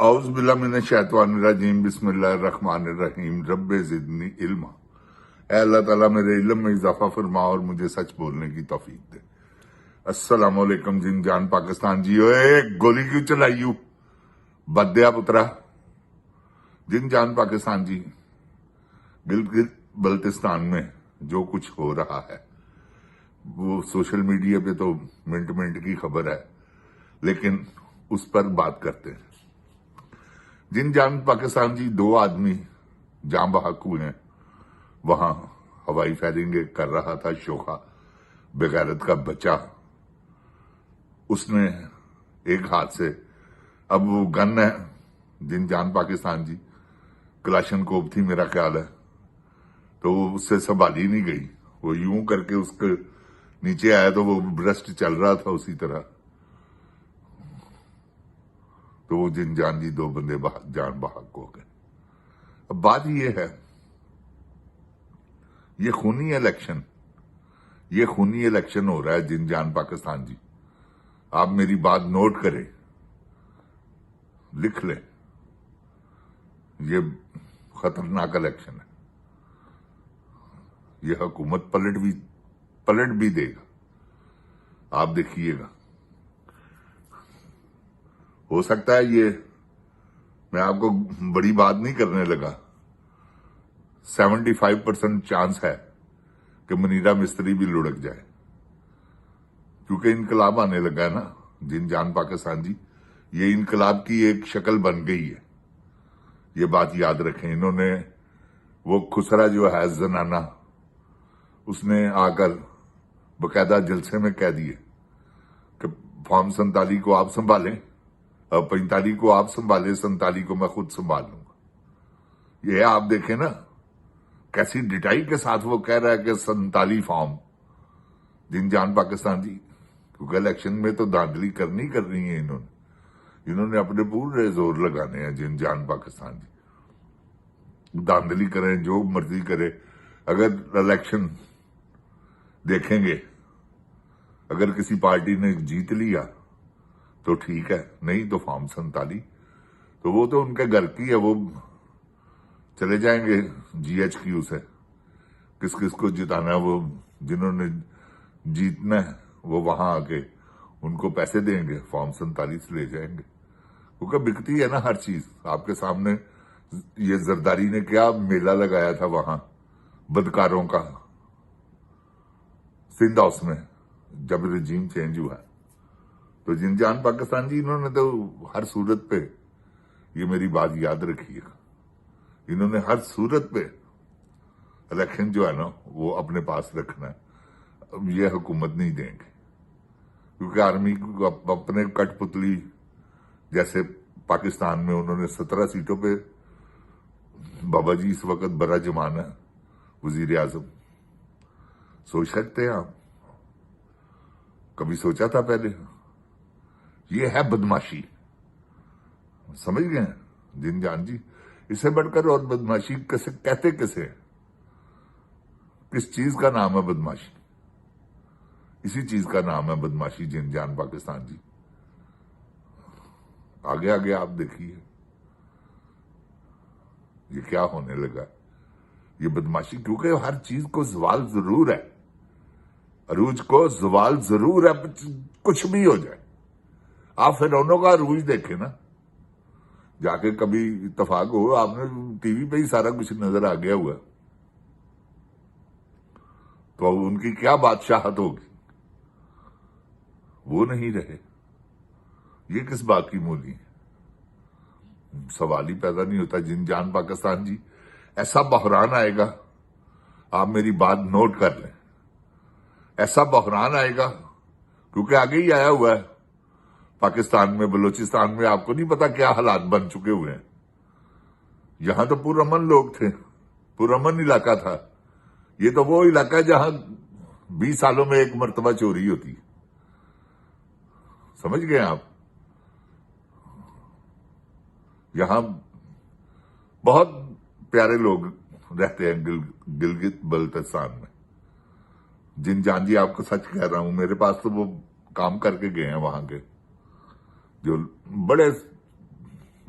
اعوذ باللہ من الشیطان الرجیم بسم اللہ الرحمن الرحیم رب زدنی علما۔ اے اللہ تعالیٰ میرے علم میں اضافہ فرما اور مجھے سچ بولنے کی توفیق دے۔ السلام علیکم جن جان پاکستان جی۔ اوے گولی کیوں چلائیو بدیا پترا۔ جن جان پاکستان جی، گلگت بلتستان میں جو کچھ ہو رہا ہے وہ سوشل میڈیا پہ تو منٹ منٹ کی خبر ہے، لیکن اس پر بات کرتے ہیں۔ جن جان پاکستان جی، 2 آدمی جاں بحق ہوئے ہیں۔ وہاں ہوائی فائرنگ کر رہا تھا شوخا بغیرت کا بچہ، اس نے ایک ہاتھ سے، اب وہ گن ہے جن جان پاکستان جی، کلاشن کوپ تھی میرا خیال ہے، تو وہ اس سے سنبھالی نہیں گئی، وہ یوں کر کے اس کے نیچے آیا تو وہ برسٹ چل رہا تھا اسی طرح، تو وہ جن جان جی 2 بندے جان بحق ہو گئے۔ اب بات یہ ہے، یہ خونی الیکشن ہو رہا ہے جن جان پاکستان جی۔ آپ میری بات نوٹ کریں، لکھ لیں، یہ خطرناک الیکشن ہے۔ یہ حکومت پلٹ بھی دے گا، آپ دیکھیے گا۔ ہو سکتا ہے یہ، میں آپ کو بڑی بات نہیں کرنے لگا، 75% چانس ہے کہ منیرا مستری بھی لڑک جائے، کیونکہ انقلاب آنے لگا ہے نا جن جان پاکستان جی۔ یہ انقلاب کی ایک شکل بن گئی ہے، یہ بات یاد رکھیں۔ انہوں نے وہ خسرا جو ہے زنانہ، اس نے آ کر باقاعدہ جلسے میں کہہ دیے کہ فارم 47 کو آپ سنبھالیں، 45 کو آپ سنبھالیں، 47 کو میں خود سنبھال لوں گا۔ یہ آپ دیکھیں نا کیسی ڈٹائی کے ساتھ وہ کہہ رہا ہے کہ 47 فارم جن جان پاکستان جی، کیونکہ الیکشن میں تو دھاندلی کرنی ہے انہوں نے اپنے پورے زور لگانے ہیں جن جان پاکستان جی۔ دھاندلی کریں، جو مرضی کرے، اگر الیکشن دیکھیں گے، اگر کسی پارٹی نے جیت لیا تو ٹھیک ہے، نہیں تو فارم 47 تو وہ تو ان کے گھر کی ہے، وہ چلے جائیں گے GHQ سے، کس کس کو جتانا ہے، وہ جنہوں نے جیتنا ہے وہ وہاں آ کے ان کو پیسے دیں گے، فارم 47 لے جائیں گے، کیونکہ بکتی ہے نا ہر چیز۔ آپ کے سامنے یہ زرداری نے کیا میلہ لگایا تھا وہاں بدکاروں کا، سندھ ہاؤس میں، جب رجیم چینج ہوا۔ تو جن جان پاکستان جی، انہوں نے تو ہر صورت پہ، یہ میری بات یاد رکھیے گا، انہوں نے ہر صورت پہ الیکشن جو ہے نا وہ اپنے پاس رکھنا ہے۔ اب یہ حکومت نہیں دیں گے، کیونکہ آرمی کو اپنے کٹ پتلی، جیسے پاکستان میں انہوں نے 17 سیٹوں پہ، بابا جی اس وقت بڑا جمان ہے وزیر اعظم، سوچ سکتے ہیں آپ؟ کبھی سوچا تھا پہلے؟ یہ ہے بدماشی، سمجھ گئے جن جان جی؟ اسے بڑھ کر اور بدماشی کہتے کسے ہیں؟ کس چیز کا نام ہے بدماشی؟ اسی چیز کا نام ہے بدماشی جن جان پاکستان جی۔ آگے آگے آپ دیکھیے یہ کیا ہونے لگا، یہ بدماشی، کیونکہ ہر چیز کو زوال ضرور ہے، عروج کو زوال ضرور ہے، کچھ بھی ہو جائے۔ آپ فرعونوں کا عروج دیکھیں نا، جا کے کبھی اتفاق ہو، آپ نے ٹی وی پہ ہی سارا کچھ نظر آ گیا ہوا، تو ان کی کیا بادشاہت ہوگی؟ وہ نہیں رہے، یہ کس بات کی مولی ہے؟ سوال ہی پیدا نہیں ہوتا جن جان پاکستان جی۔ ایسا بحران آئے گا، آپ میری بات نوٹ کر لیں، ایسا بحران آئے گا، کیونکہ آگے ہی آیا ہوا ہے پاکستان میں، بلوچستان میں آپ کو نہیں پتا کیا حالات بن چکے ہوئے ہیں۔ یہاں تو پرامن لوگ تھے، پرامن علاقہ تھا، یہ تو وہ علاقہ ہے جہاں 20 سالوں میں ایک مرتبہ چوری ہوتی، سمجھ گئے آپ؟ یہاں بہت پیارے لوگ رہتے ہیں گلگت بلتستان میں۔ جن جان جی آپ کو سچ کہہ رہا ہوں، میرے پاس تو وہ کام کر کے گئے ہیں وہاں کے، جو بڑے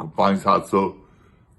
500-700